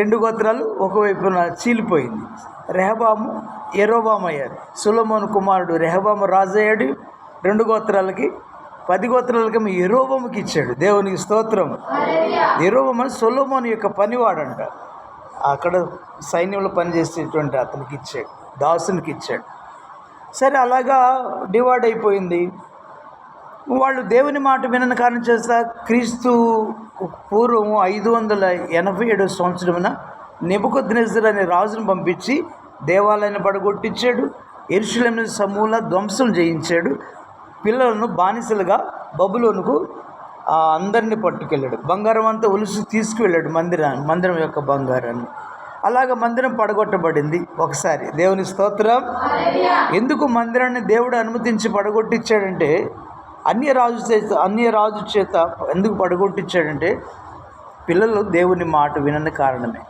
2 గోత్రాలు ఒకవైపున చీలిపోయింది. రెహబాము యరొబాము అయ్యాడు. సొలొమోను కుమారుడు రెహబాము రాజు అయ్యాడు. 2 గోత్రాలకి 10 గోత్రాలకేమో యరొబాముకి ఇచ్చాడు. దేవునికి స్తోత్రం. యరొబాము సొలొమోను యొక్క పనివాడంట. అక్కడ సైన్యంలో పనిచేసేటువంటి అతనికి ఇచ్చాడు, దాసునికి ఇచ్చాడు. సరే, అలాగా డివైడ్ అయిపోయింది. వాళ్ళు దేవుని మాట వినని కారణం చేస్తా క్రీస్తు పూర్వం 587 సంవత్సరమున నెబుకద్నెజర్ అనే రాజును పంపించి దేవాలయాన్ని పడగొట్టించాడు. యెరూషలేమును సమూల ధ్వంసం చేయించాడు. పిల్లలను బానిసలుగా బబులోనుకు అందరినీ పట్టుకెళ్ళాడు. బంగారం అంతా ఒలుసు తీసుకువెళ్ళాడు, మందిరం యొక్క బంగారాన్ని. అలాగ మందిరం పడగొట్టబడింది ఒకసారి. దేవుని స్తోత్రం. ఎందుకు మందిరాన్ని దేవుడు అనుమతించి పడగొట్టించాడంటే, అన్య రాజు చేత ఎందుకు పడగొట్టించాడంటే, పిల్లలు దేవుని మాట వినని కారణమే.